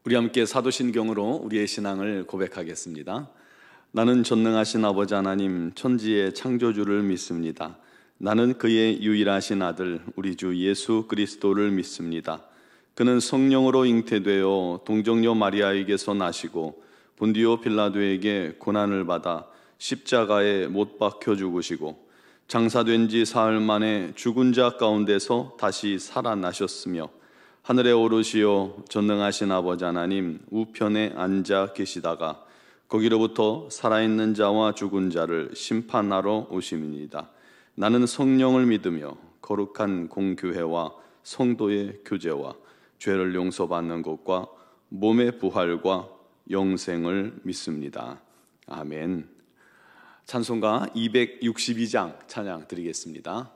우리 함께 사도신경으로 우리의 신앙을 고백하겠습니다. 나는 전능하신 아버지 하나님 천지의 창조주를 믿습니다. 나는 그의 유일하신 아들 우리 주 예수 그리스도를 믿습니다. 그는 성령으로 잉태되어 동정녀 마리아에게서 나시고 본디오 빌라도에게 고난을 받아 십자가에 못 박혀 죽으시고 장사된 지 사흘 만에 죽은 자 가운데서 다시 살아나셨으며 하늘에 오르시어 전능하신 아버지 하나님 우편에 앉아 계시다가 거기로부터 살아있는 자와 죽은 자를 심판하러 오심이니이다. 나는 성령을 믿으며 거룩한 공교회와 성도의 교제와 죄를 용서받는 것과 몸의 부활과 영생을 믿습니다. 아멘. 찬송가 262장 찬양 드리겠습니다.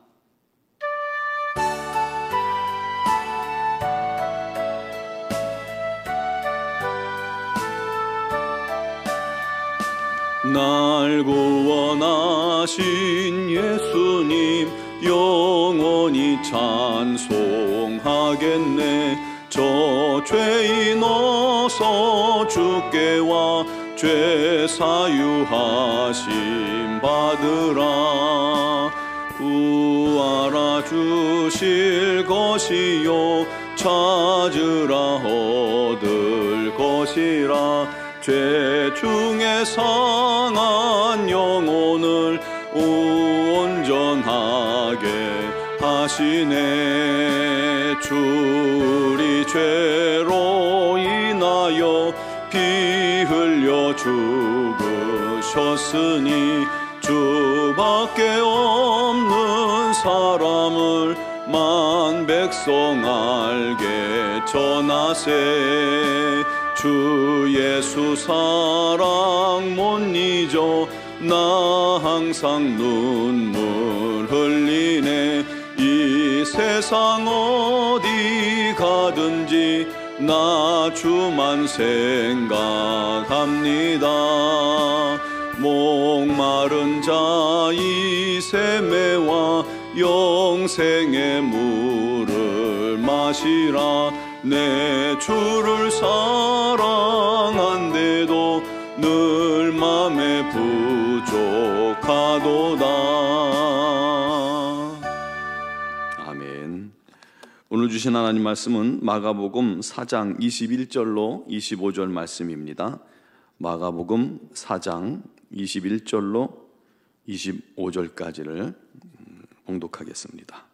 날 구원하신 예수님 영원히 찬송하겠네. 저 죄인 어서 주께 와 죄 사유하심 받으라. 구하라 주실 것이요 찾으라 얻을 것이라. 죄 중에 상한 영혼을 온전하게 하시네. 주리 죄로 인하여 피 흘려 죽으셨으니 주밖에 없는 사람을 만 백성 알게 전하세. 주 예수 사랑 못 잊어 나 항상 눈물 흘리네. 이 세상 어디 가든지 나 주만 생각합니다. 목마른 자 이 샘에와 영생의 물을 마시라. 내 주를 사랑한데도 늘 맘에 부족하도다. 아멘. 오늘 주신 하나님 말씀은 마가복음 4장 21절로 25절 말씀입니다. 마가복음 4장 21절로 25절까지를 봉독하겠습니다.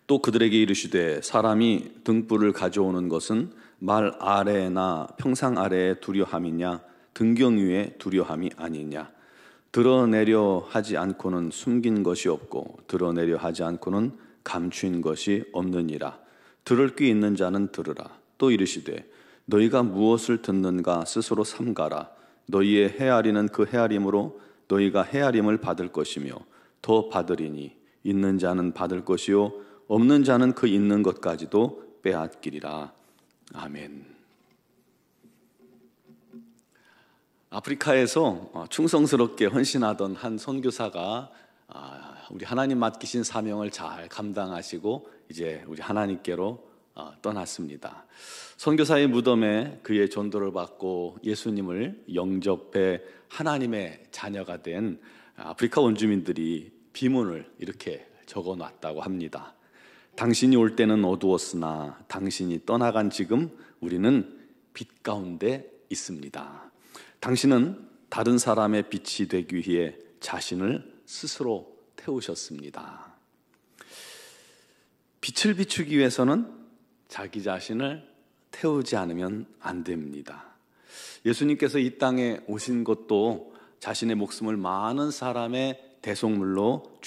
또 그들에게 이르시되 사람이 등불을 가져오는 것은 말 아래나 평상 아래에 두려함이냐 등경 위에 두려함이 아니냐. 드러내려 하지 않고는 숨긴 것이 없고 드러내려 하지 않고는 감추인 것이 없느니라. 들을 귀 있는 자는 들으라. 또 이르시되 너희가 무엇을 듣는가 스스로 삼가라. 너희의 헤아리는 그 헤아림으로 너희가 헤아림을 받을 것이며 더 받으리니 있는 자는 받을 것이요 없는 자는 그 있는 것까지도 빼앗기리라. 아멘. 아프리카에서 충성스럽게 헌신하던 한 선교사가 우리 하나님 맡기신 사명을 잘 감당하시고 이제 우리 하나님께로 떠났습니다. 선교사의 무덤에 그의 전도를 받고 예수님을 영접해 하나님의 자녀가 된 아프리카 원주민들이 비문을 이렇게 적어놨다고 합니다. 당신이 올 때는 어두웠으나 당신이 떠나간 지금 우리는 빛 가운데 있습니다. 당신은 다른 사람의 빛이 되기 위해 자신을 스스로 태우셨습니다. 빛을 비추기 위해서는 자기 자신을 태우지 않으면 안 됩니다. 예수님께서 이 땅에 오신 것도 자신의 목숨을 많은 사람의 대속물로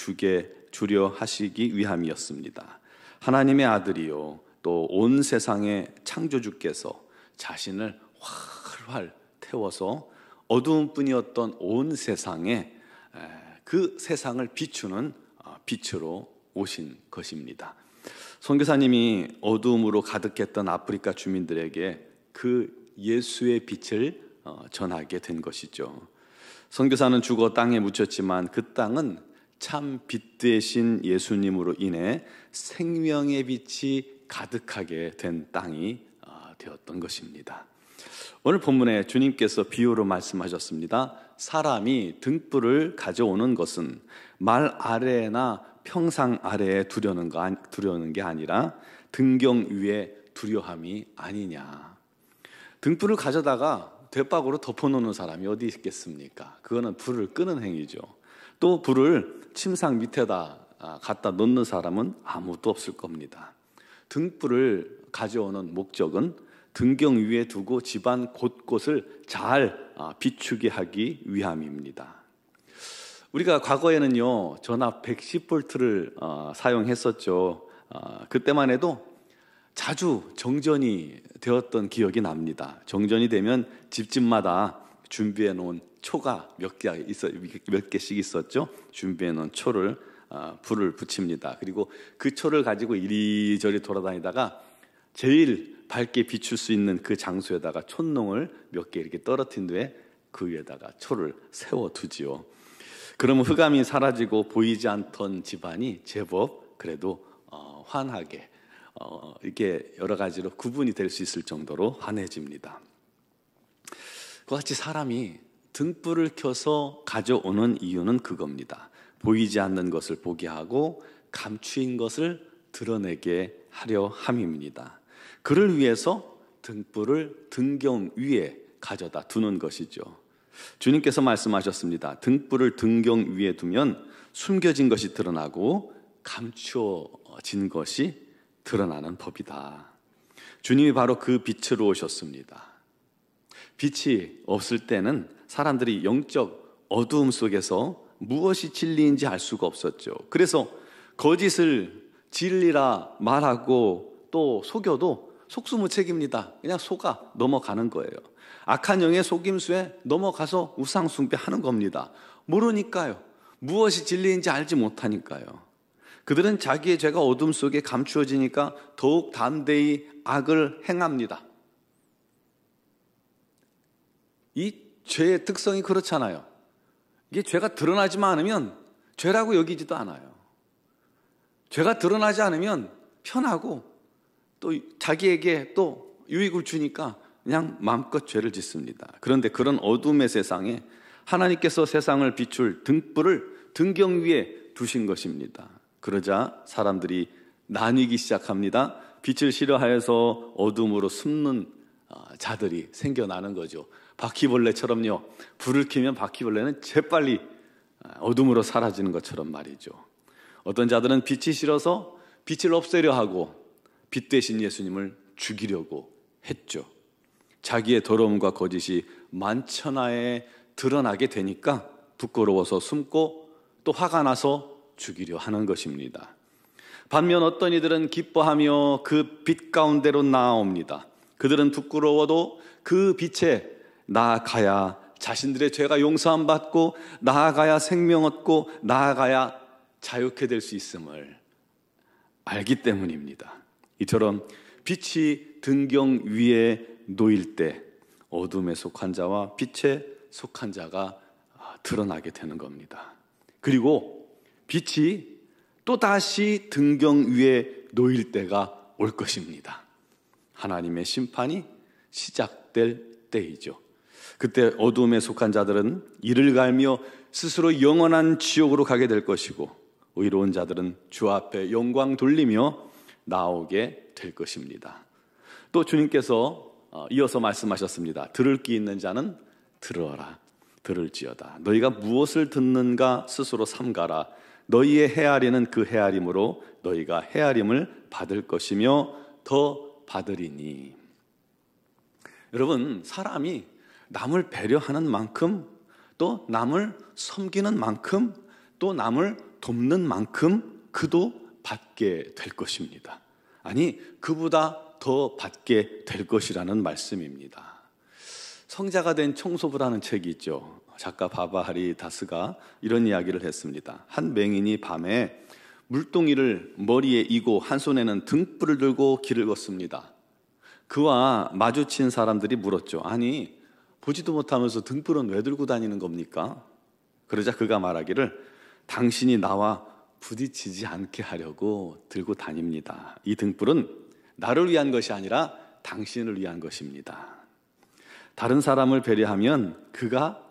주려 하시기 위함이었습니다. 하나님의 아들이요 또 온 세상의 창조주께서 자신을 활활 태워서 어두움뿐이었던 온 세상에 그 세상을 비추는 빛으로 오신 것입니다. 선교사님이 어두움으로 가득했던 아프리카 주민들에게 그 예수의 빛을 전하게 된 것이죠. 선교사는 죽어 땅에 묻혔지만 그 땅은 참 빛 되신 예수님으로 인해 생명의 빛이 가득하게 된 땅이 되었던 것입니다. 오늘 본문에 주님께서 비유로 말씀하셨습니다. 사람이 등불을 가져오는 것은 말 아래나 평상 아래에 두려는 게 아니라 등경 위에 두려함이 아니냐. 등불을 가져다가 대박으로 덮어놓는 사람이 어디 있겠습니까? 그거는 불을 끄는 행위죠. 또 불을 침상 밑에다 갖다 놓는 사람은 아무도 없을 겁니다. 등불을 가져오는 목적은 등경 위에 두고 집안 곳곳을 잘 비추게 하기 위함입니다. 우리가 과거에는요, 전압 110V를 사용했었죠. 그때만 해도 자주 정전이 되었던 기억이 납니다. 정전이 되면 집집마다 준비해 놓은 초가 몇 개씩 있었죠. 준비해 놓은 초를 불을 붙입니다. 그리고 그 초를 가지고 이리저리 돌아다니다가 제일 밝게 비출 수 있는 그 장소에다가 촛농을 몇 개 이렇게 떨어뜨린 뒤에 그 위에다가 초를 세워두지요. 그러면 흑암이 사라지고 보이지 않던 집안이 제법 그래도 환하게 이렇게 여러 가지로 구분이 될 수 있을 정도로 환해집니다. 그와 같이 사람이 등불을 켜서 가져오는 이유는 그겁니다. 보이지 않는 것을 보게 하고 감추인 것을 드러내게 하려 함입니다. 그를 위해서 등불을 등경 위에 가져다 두는 것이죠. 주님께서 말씀하셨습니다. 등불을 등경 위에 두면 숨겨진 것이 드러나고 감추어진 것이 드러나는 법이다. 주님이 바로 그 빛으로 오셨습니다. 빛이 없을 때는 사람들이 영적 어두움 속에서 무엇이 진리인지 알 수가 없었죠. 그래서 거짓을 진리라 말하고 또 속여도 속수무책입니다. 그냥 속아 넘어가는 거예요. 악한 영의 속임수에 넘어가서 우상숭배하는 겁니다. 모르니까요. 무엇이 진리인지 알지 못하니까요. 그들은 자기의 죄가 어둠 속에 감추어지니까 더욱 담대히 악을 행합니다. 이 죄의 특성이 그렇잖아요. 이게 죄가 드러나지만 않으면 죄라고 여기지도 않아요. 죄가 드러나지 않으면 편하고 또 자기에게 또 유익을 주니까 그냥 마음껏 죄를 짓습니다. 그런데 그런 어둠의 세상에 하나님께서 세상을 비출 등불을 등경 위에 두신 것입니다. 그러자 사람들이 나뉘기 시작합니다. 빛을 싫어하여서 어둠으로 숨는 자들이 생겨나는 거죠. 바퀴벌레처럼요. 불을 켜면 바퀴벌레는 재빨리 어둠으로 사라지는 것처럼 말이죠. 어떤 자들은 빛이 싫어서 빛을 없애려 하고 빛 대신 예수님을 죽이려고 했죠. 자기의 더러움과 거짓이 만천하에 드러나게 되니까 부끄러워서 숨고 또 화가 나서 죽이려 하는 것입니다. 반면 어떤 이들은 기뻐하며 그 빛 가운데로 나아옵니다. 그들은 부끄러워도 그 빛에 나아가야 자신들의 죄가 용서함 받고 나아가야 생명 얻고 나아가야 자유케 될 수 있음을 알기 때문입니다. 이처럼 빛이 등경 위에 놓일 때 어둠에 속한 자와 빛에 속한 자가 드러나게 되는 겁니다. 그리고 빛이 또다시 등경 위에 놓일 때가 올 것입니다. 하나님의 심판이 시작될 때이죠. 그때 어둠에 속한 자들은 이를 갈며 스스로 영원한 지옥으로 가게 될 것이고 의로운 자들은 주 앞에 영광 돌리며 나오게 될 것입니다. 또 주님께서 이어서 말씀하셨습니다. 들을 귀 있는 자는 들어라. 들을지어다. 너희가 무엇을 듣는가 스스로 삼가라. 너희의 헤아리는 그 헤아림으로 너희가 헤아림을 받을 것이며 더 받으리니. 여러분, 사람이 남을 배려하는 만큼 또 남을 섬기는 만큼 또 남을 돕는 만큼 그도 받게 될 것입니다. 아니, 그보다 더 받게 될 것이라는 말씀입니다. 성자가 된 청소부라는 책이 있죠. 작가 바바하리 다스가 이런 이야기를 했습니다. 한 맹인이 밤에 물동이를 머리에 이고 한 손에는 등불을 들고 길을 걷습니다. 그와 마주친 사람들이 물었죠. 아니, 보지도 못하면서 등불은 왜 들고 다니는 겁니까? 그러자 그가 말하기를 당신이 나와 부딪히지 않게 하려고 들고 다닙니다. 이 등불은 나를 위한 것이 아니라 당신을 위한 것입니다. 다른 사람을 배려하면 그가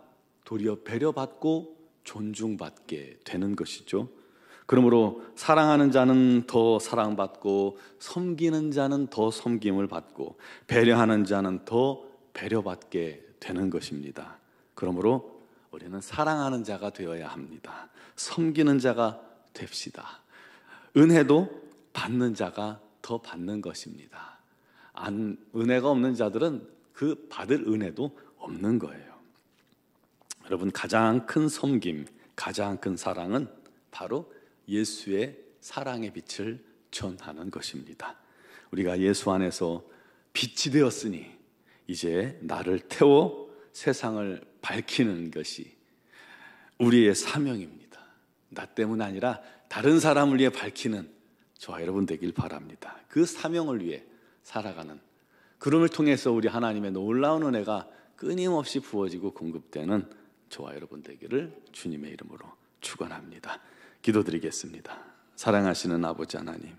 도리어 배려받고 존중받게 되는 것이죠. 그러므로 사랑하는 자는 더 사랑받고 섬기는 자는 더 섬김을 받고 배려하는 자는 더 배려받게 되는 것입니다. 그러므로 우리는 사랑하는 자가 되어야 합니다. 섬기는 자가 됩시다. 은혜도 받는 자가 더 받는 것입니다. 은혜가 없는 자들은 그 받을 은혜도 없는 거예요. 여러분, 가장 큰 섬김, 가장 큰 사랑은 바로 예수의 사랑의 빛을 전하는 것입니다. 우리가 예수 안에서 빛이 되었으니 이제 나를 태워 세상을 밝히는 것이 우리의 사명입니다. 나 때문 아니라 다른 사람을 위해 밝히는 저와 여러분 되길 바랍니다. 그 사명을 위해 살아가는, 그름을 통해서 우리 하나님의 놀라운 은혜가 끊임없이 부어지고 공급되는 저와 여러분 되기를 주님의 이름으로 축원합니다. 기도드리겠습니다. 사랑하시는 아버지 하나님,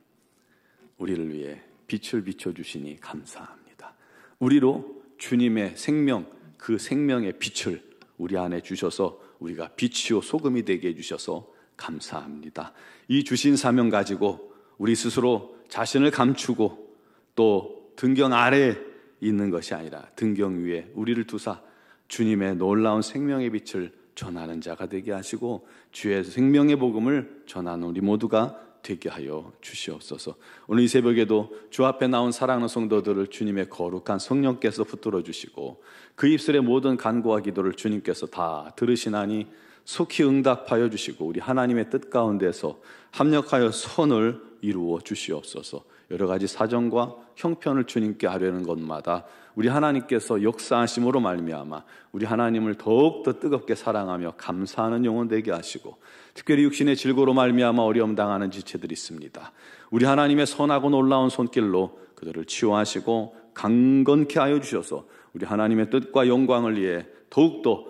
우리를 위해 빛을 비춰주시니 감사합니다. 우리로 주님의 생명, 그 생명의 빛을 우리 안에 주셔서 우리가 빛이요 소금이 되게 해주셔서 감사합니다. 이 주신 사명 가지고 우리 스스로 자신을 감추고 또 등경 아래에 있는 것이 아니라 등경 위에 우리를 두사 주님의 놀라운 생명의 빛을 전하는 자가 되게 하시고 주의 생명의 복음을 전하는 우리 모두가 되게 하여 주시옵소서. 오늘 이 새벽에도 주 앞에 나온 사랑하는 성도들을 주님의 거룩한 성령께서 붙들어 주시고 그 입술의 모든 간구와 기도를 주님께서 다 들으시나니 속히 응답하여 주시고 우리 하나님의 뜻 가운데서 합력하여 선을 이루어 주시옵소서. 여러 가지 사정과 형편을 주님께 하려는 것마다 우리 하나님께서 역사하심으로 말미암아 우리 하나님을 더욱더 뜨겁게 사랑하며 감사하는 영혼 되게 하시고, 특별히 육신의 질고로 말미암아 어려움 당하는 지체들이 있습니다. 우리 하나님의 선하고 놀라운 손길로 그들을 치유하시고 강건케 하여 주셔서 우리 하나님의 뜻과 영광을 위해 더욱더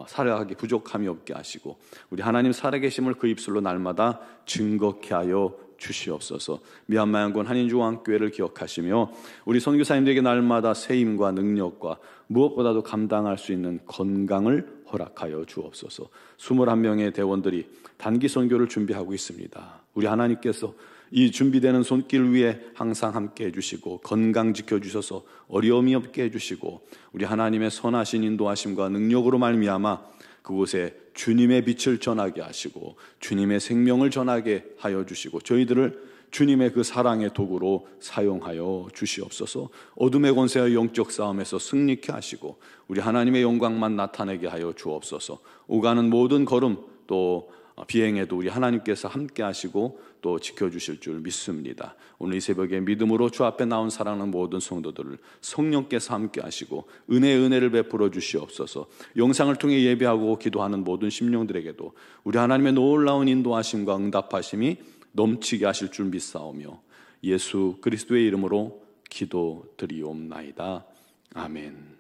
살아가기 부족함이 없게 하시고 우리 하나님 살아계심을 그 입술로 날마다 증거케 하여 주시옵소서. 미얀마 양군 한인중앙교회를 기억하시며 우리 선교사님들에게 날마다 세임과 능력과 무엇보다도 감당할 수 있는 건강을 허락하여 주옵소서. 21명의 대원들이 단기 선교를 준비하고 있습니다. 우리 하나님께서 이 준비되는 손길 위에 항상 함께 해주시고 건강 지켜주셔서 어려움이 없게 해주시고 우리 하나님의 선하신 인도하심과 능력으로 말미암아 그곳에 주님의 빛을 전하게 하시고 주님의 생명을 전하게 하여 주시고 저희들을 주님의 그 사랑의 도구로 사용하여 주시옵소서. 어둠의 권세와 영적 싸움에서 승리케 하시고 우리 하나님의 영광만 나타내게 하여 주옵소서. 오가는 모든 걸음 또 비행에도 우리 하나님께서 함께 하시고 또 지켜주실 줄 믿습니다. 오늘 이 새벽에 믿음으로 주 앞에 나온 사랑하는 모든 성도들을 성령께서 함께 하시고 은혜를 베풀어 주시옵소서. 영상을 통해 예배하고 기도하는 모든 심령들에게도 우리 하나님의 놀라운 인도하심과 응답하심이 넘치게 하실 줄 믿사오며 예수 그리스도의 이름으로 기도드리옵나이다. 아멘.